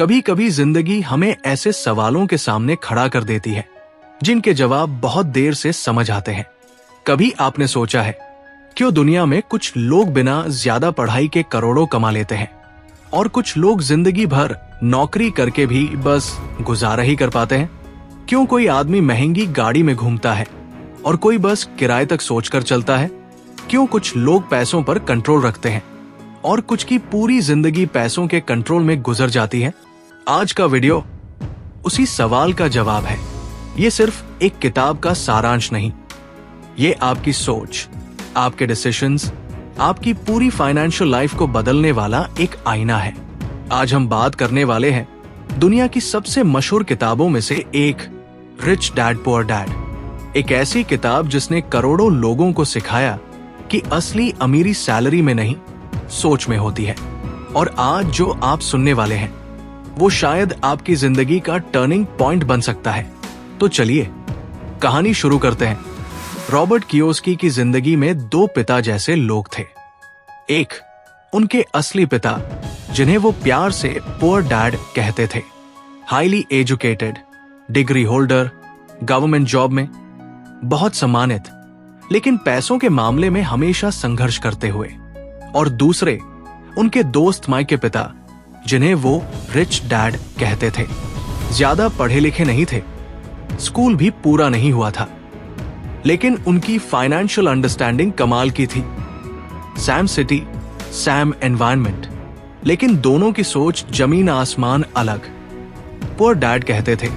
कभी कभी जिंदगी हमें ऐसे सवालों के सामने खड़ा कर देती है जिनके जवाब बहुत देर से समझ आते हैं। कभी आपने सोचा है क्यों दुनिया में कुछ लोग बिना ज्यादा पढ़ाई के करोड़ों कमा लेते हैं और कुछ लोग जिंदगी भर नौकरी करके भी बस गुजारा ही कर पाते हैं? क्यों कोई आदमी महंगी गाड़ी में घूमता है और कोई बस किराए तक सोचकर चलता है? क्यों कुछ लोग पैसों पर कंट्रोल रखते हैं और कुछ की पूरी जिंदगी पैसों के कंट्रोल में गुजर जाती है? आज का वीडियो उसी सवाल का जवाब है। ये सिर्फ एक किताब का सारांश नहीं, ये आपकी सोच, आपके डिसीजंस, आपकी पूरी फाइनेंशियल लाइफ को बदलने वाला एक आईना है। आज हम बात करने वाले हैं दुनिया की सबसे मशहूर किताबों में से एक, रिच डैड पुअर डैड। एक ऐसी किताब जिसने करोड़ों लोगों को सिखाया कि असली अमीरी सैलरी में नहीं, सोच में होती है। और आज जो आप सुनने वाले हैं वो शायद आपकी जिंदगी का टर्निंग पॉइंट बन सकता है। तो चलिए कहानी शुरू करते हैं। रॉबर्ट कियोसाकी की जिंदगी में दो पिता जैसे लोग थे। एक, उनके असली पिता जिन्हें वो प्यार से पुअर डैड कहते थे, highly educated, degree holder, government job में, बहुत सम्मानित, लेकिन पैसों के मामले में हमेशा संघर्ष करते हुए। और दूसरे, उनके दोस्त माई के पिता जिन्हें वो रिच डैड कहते थे। ज्यादा पढ़े लिखे नहीं थे, स्कूल भी पूरा नहीं हुआ था, लेकिन उनकी फाइनेंशियल अंडरस्टैंडिंग कमाल की थी। सैम सिटी, सैम एनवायरनमेंट, लेकिन दोनों की सोच जमीन आसमान अलग। पुअर डैड कहते थे,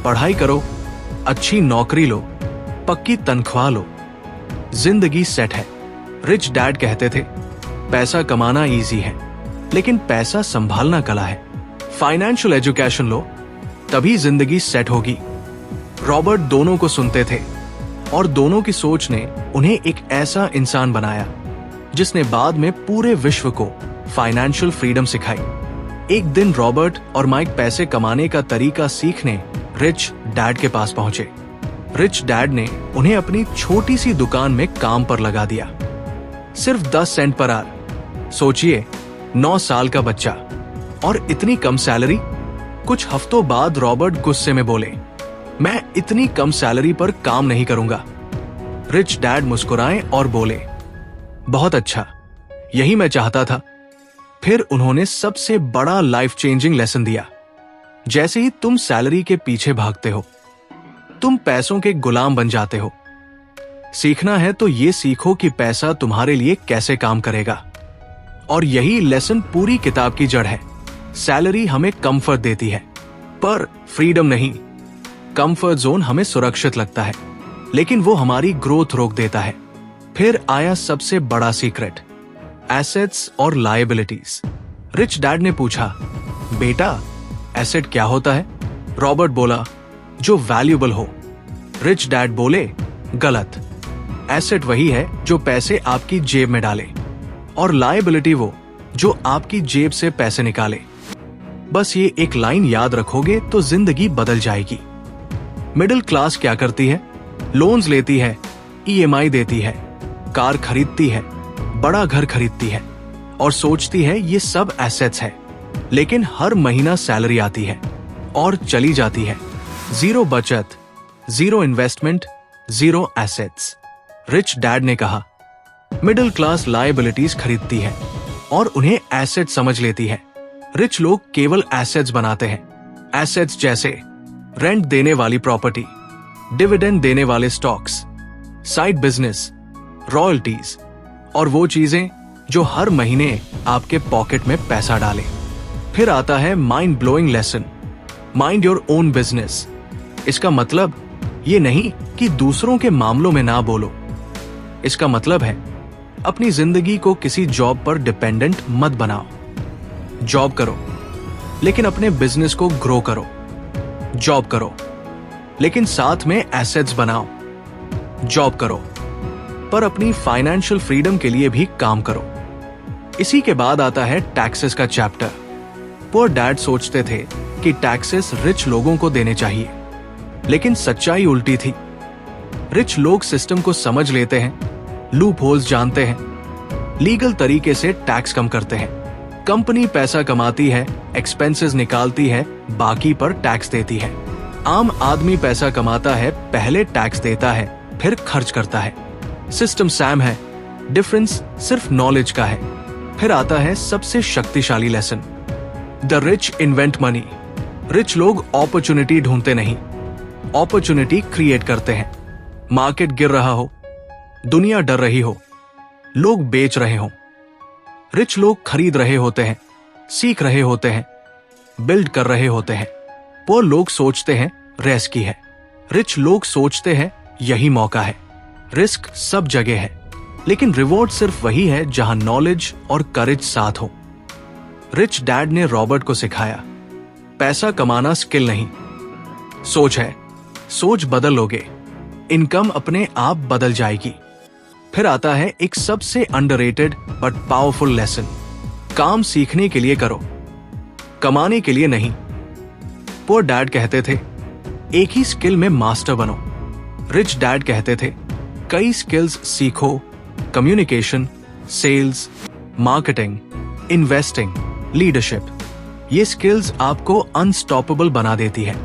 पढ़ाई करो, अच्छी नौकरी लो, पक्की तनख्वाह लो, जिंदगी सेट है। रिच डैड कहते थे, पैसा कमाना इजी है, लेकिन पैसा संभालना कला है। फाइनेंशियल एजुकेशन लो, तभी जिंदगी सेट होगी। रॉबर्ट दोनों को सुनते थे और दोनों की सोच ने उन्हें एक ऐसा इंसान बनाया जिसने बाद में पूरे विश्व को फाइनेंशियल फ्रीडम सिखाई। एक दिन रॉबर्ट और माइक पैसे कमाने का तरीका सीखने रिच डैड के पास पहुंचे। रिच डैड ने उन्हें अपनी छोटी सी दुकान में काम पर लगा दिया, सिर्फ 10 सेंट पर आवर। सोचिए, 9 साल का बच्चा और इतनी कम सैलरी। कुछ हफ्तों बाद रॉबर्ट गुस्से में बोले, मैं इतनी कम सैलरी पर काम नहीं करूंगा। रिच डैड मुस्कुराए और बोले, बहुत अच्छा, यही मैं चाहता था। फिर उन्होंने सबसे बड़ा लाइफ चेंजिंग लेसन दिया, जैसे ही तुम सैलरी के पीछे भागते हो, तुम पैसों के गुलाम बन जाते हो। सीखना है तो ये सीखो कि पैसा तुम्हारे लिए कैसे काम करेगा। और यही लेसन पूरी किताब की जड़ है। सैलरी हमें कंफर्ट देती है, पर फ्रीडम नहीं। कंफर्ट जोन हमें सुरक्षित लगता है, लेकिन वो हमारी ग्रोथ रोक देता है। फिर आया सबसे बड़ा सीक्रेट, एसेट्स और लायबिलिटीज। रिच डैड ने पूछा, बेटा एसेट क्या होता है? रॉबर्ट बोला, जो वैल्यूएबल हो। रिच डैड बोले, गलत। एसेट वही है जो पैसे आपकी जेब में डाले, और लायबिलिटी वो जो आपकी जेब से पैसे निकाले। बस ये एक लाइन याद रखोगे तो जिंदगी बदल जाएगी। मिडिल क्लास क्या करती है? लोन्स लेती है, ईएमआई देती है, कार खरीदती है, बड़ा घर खरीदती है और सोचती है ये सब एसेट्स है। लेकिन हर महीना सैलरी आती है और चली जाती है। जीरो बचत, zero investment, zero assets. Rich dad ने कहा, मिडिल क्लास लायबिलिटीज खरीदती है और उन्हें एसेट समझ लेती है। रिच लोग केवल एसेट्स बनाते हैं। एसेट्स जैसे रेंट देने वाली प्रॉपर्टी, डिविडेंड देने वाले स्टॉक्स, साइड बिजनेस, रॉयल्टीज और वो चीजें जो हर महीने आपके पॉकेट में पैसा डाले। फिर आता है mind blowing lesson, mind your own business. इसका मतलब ये नहीं कि दूसरों के मामलों में ना बोलो। इसका मतलब है अपनी जिंदगी को किसी जॉब पर डिपेंडेंट मत बनाओ। जॉब करो, लेकिन अपने बिजनेस को ग्रो करो। जॉब करो, लेकिन साथ में एसेट्स बनाओ। जॉब करो, पर अपनी फाइनेंशियल फ्रीडम के लिए भी काम करो। इसी के बाद आता है टैक्सेस का चैप्टर। पुअर डैड सोचते थे कि टैक्सेस रिच लोगों को देने चाहिए, लेकिन सच्चाई उल्टी थी। रिच लोग सिस्टम को समझ लेते हैं, लूप होल्स जानते हैं, लीगल तरीके से टैक्स कम करते हैं, कंपनी पैसा कमाती है, एक्सपेंसेस निकालती है, बाकी पर टैक्स देती है। आम आदमी पैसा कमाता है, पहले टैक्स देता है, फिर खर्च करता है। सिस्टम सैम है, डिफरेंस सिर्फ नॉलेज का है। फिर आता है सबसे शक्तिशाली lesson, the rich invent money. Rich लोग अपॉर्चुनिटी ढूंढते नहीं, अपॉर्चुनिटी क्रिएट करते हैं। मार्केट गिर रहा हो, दुनिया डर रही हो, लोग बेच रहे हो, रिच लोग खरीद रहे होते हैं, सीख रहे होते हैं, बिल्ड कर रहे होते हैं। पुअर लोग सोचते हैं रिस्क है, रिच लोग सोचते हैं यही मौका है। रिस्क सब जगह है, लेकिन रिवॉर्ड सिर्फ वही है जहां नॉलेज और करेज साथ हो। रिच डैड ने रॉबर्ट को सिखाया, पैसा कमाना स्किल नहीं, सोच है। सोच बदल लोगे, इनकम अपने आप बदल जाएगी। फिर आता है एक सबसे अंडररेटेड बट पावरफुल लेसन, काम सीखने के लिए करो, कमाने के लिए नहीं। पुअर डैड कहते थे एक ही स्किल में मास्टर बनो, रिच डैड कहते थे कई स्किल्स सीखो, communication, sales, marketing, investing, leadership. ये स्किल्स आपको अनस्टॉपेबल बना देती है।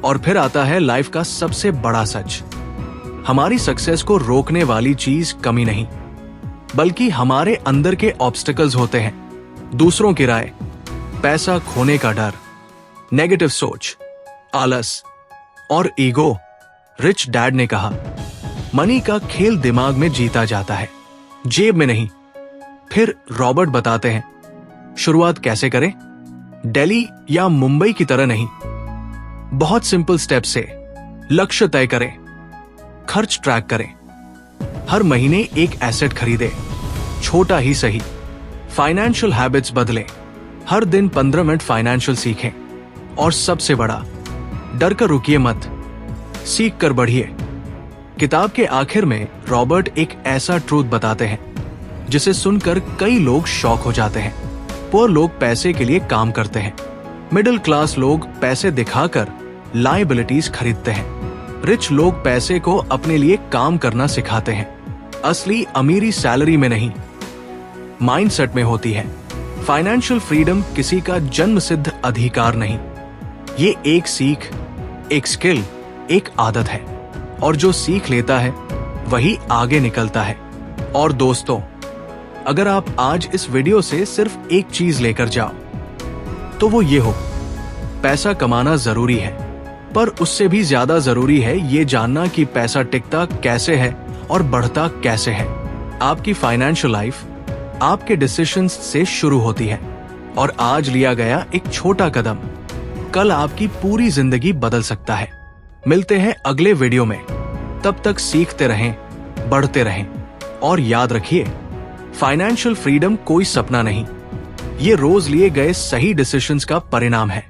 और फिर आता है लाइफ का सबसे बड़ा सच, हमारी सक्सेस को रोकने वाली चीज कमी नहीं, बल्कि हमारे अंदर के ऑब्स्टिकल्स होते हैं। दूसरों की राय, पैसा खोने का डर, नेगेटिव सोच, आलस और ईगो। रिच डैड ने कहा मनी का खेल दिमाग में जीता जाता है, जेब में नहीं। फिर रॉबर्ट बताते हैं शुरुआत कैसे करें, दिल्ली या मुंबई की तरह नहीं, बहुत सिंपल स्टेप से। लक्ष्य तय करें, खर्च ट्रैक करें, हर महीने एक एसेट खरीदें, छोटा ही सही। फाइनेंशियल हैबिट्स बदलें, हर दिन 15 मिनट फाइनेंशियल सीखें। और सबसे बड़ा, डर कर रुकिए मत, सीख कर बढ़िए। किताब के आखिर में रॉबर्ट एक ऐसा ट्रूथ बताते हैं जिसे सुनकर कई लोग शॉक हो जाते हैं। पुअर लोग पैसे के लिए काम करते हैं, मिडिल क्लास लोग पैसे दिखाकर लायबिलिटीज खरीदते हैं, रिच लोग पैसे को अपने लिए काम करना सिखाते हैं। असली अमीरी सैलरी में नहीं, माइंडसेट में होती है। फाइनेंशियल फ्रीडम किसी का जन्मसिद्ध अधिकार नहीं, ये एक सीख, एक स्किल, एक आदत है। और जो सीख लेता है वही आगे निकलता है। और दोस्तों, अगर आप आज इस वीडियो से सिर्फ एक चीज लेकर जाओ तो वो ये हो, पैसा कमाना जरूरी है, पर उससे भी ज्यादा जरूरी है ये जानना कि पैसा टिकता कैसे है और बढ़ता कैसे है। आपकी फाइनेंशियल लाइफ आपके डिसीजंस से शुरू होती है, और आज लिया गया एक छोटा कदम कल आपकी पूरी जिंदगी बदल सकता है। मिलते हैं अगले वीडियो में, तब तक सीखते रहें, बढ़ते रहें, और याद रखिए फाइनेंशियल फ्रीडम कोई सपना नहीं, ये रोज लिए गए सही डिसीजंस का परिणाम है।